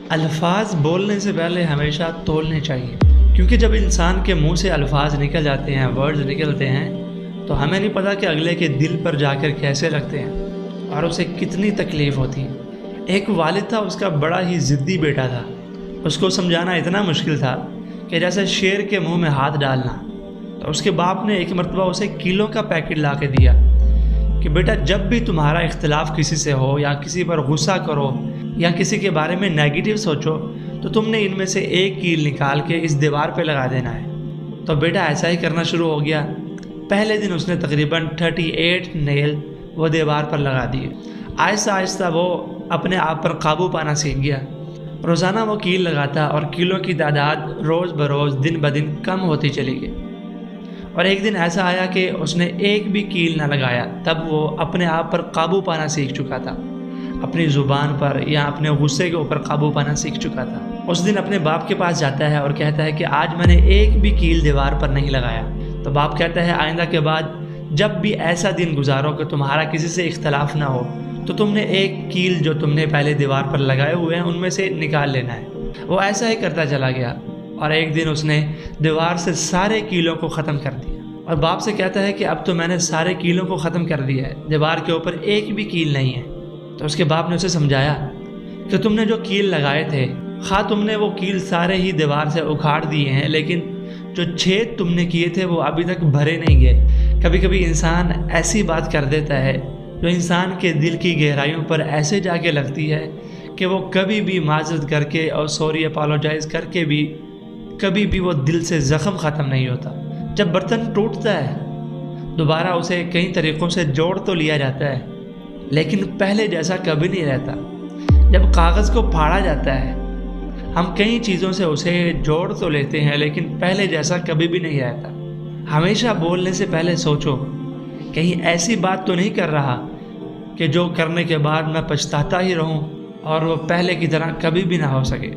الفاظ بولنے سے پہلے ہمیشہ تولنے چاہیے، کیونکہ جب انسان کے منہ سے الفاظ نکل جاتے ہیں، ورڈز نکلتے ہیں، تو ہمیں نہیں پتہ کہ اگلے کے دل پر جا کر کیسے لگتے ہیں اور اسے کتنی تکلیف ہوتی ہے۔ ایک والد تھا، اس کا بڑا ہی ضدی بیٹا تھا۔ اس کو سمجھانا اتنا مشکل تھا کہ جیسے شیر کے منہ میں ہاتھ ڈالنا۔ تو اس کے باپ نے ایک مرتبہ اسے کیلوں کا پیکٹ لا کے دیا کہ بیٹا، جب بھی تمہارا اختلاف کسی سے ہو یا کسی پر غصہ کرو یا کسی کے بارے میں نیگیٹو سوچو، تو تم نے ان میں سے ایک کیل نکال کے اس دیوار پہ لگا دینا ہے۔ تو بیٹا ایسا ہی کرنا شروع ہو گیا۔ پہلے دن اس نے تقریباً 38 نیل وہ دیوار پر لگا دیے۔ آہستہ آہستہ وہ اپنے آپ پر قابو پانا سیکھ گیا۔ روزانہ وہ کیل لگاتا اور کیلوں کی تعداد روز بروز دن بدن کم ہوتی چلی گئی، اور ایک دن ایسا آیا کہ اس نے ایک بھی کیل نہ لگایا۔ تب وہ اپنے آپ پر قابو پانا سیکھ چکا تھا، اپنی زبان پر یا اپنے غصے کے اوپر قابو پانا سیکھ چکا تھا۔ اس دن اپنے باپ کے پاس جاتا ہے اور کہتا ہے کہ آج میں نے ایک بھی کیل دیوار پر نہیں لگایا۔ تو باپ کہتا ہے آئندہ کے بعد جب بھی ایسا دن گزارو کہ تمہارا کسی سے اختلاف نہ ہو، تو تم نے ایک کیل جو تم نے پہلے دیوار پر لگائے ہوئے ہیں ان میں سے نکال لینا ہے۔ وہ ایسا ہی کرتا چلا گیا، اور ایک دن اس نے دیوار سے سارے کیلوں کو ختم کر دیا، اور باپ سے کہتا ہے کہ اب تو میں نے سارے کیلوں کو ختم کر دیا ہے، دیوار کے اوپر ایک بھی کیل نہیں ہے۔ تو اس کے باپ نے اسے سمجھایا کہ تم نے جو کیل لگائے تھے، خواہ تم نے وہ کیل سارے ہی دیوار سے اکھاڑ دیے ہیں، لیکن جو چھید تم نے کیے تھے وہ ابھی تک بھرے نہیں گئے۔ کبھی کبھی انسان ایسی بات کر دیتا ہے جو انسان کے دل کی گہرائیوں پر ایسے جا کے لگتی ہے کہ وہ کبھی بھی معذرت کر کے اور سوری اپالوجائز کر کے بھی کبھی بھی وہ دل سے زخم ختم نہیں ہوتا۔ جب برتن ٹوٹتا ہے، دوبارہ اسے کئی طریقوں سے جوڑ تو لیا جاتا ہے، لیکن پہلے جیسا کبھی نہیں رہتا۔ جب کاغذ کو پھاڑا جاتا ہے، ہم کئی چیزوں سے اسے جوڑ تو لیتے ہیں، لیکن پہلے جیسا کبھی بھی نہیں رہتا۔ ہمیشہ بولنے سے پہلے سوچو، کہیں ایسی بات تو نہیں کر رہا کہ جو کرنے کے بعد میں پچھتاتا ہی رہوں اور وہ پہلے کی طرح کبھی بھی نہ ہو سکے۔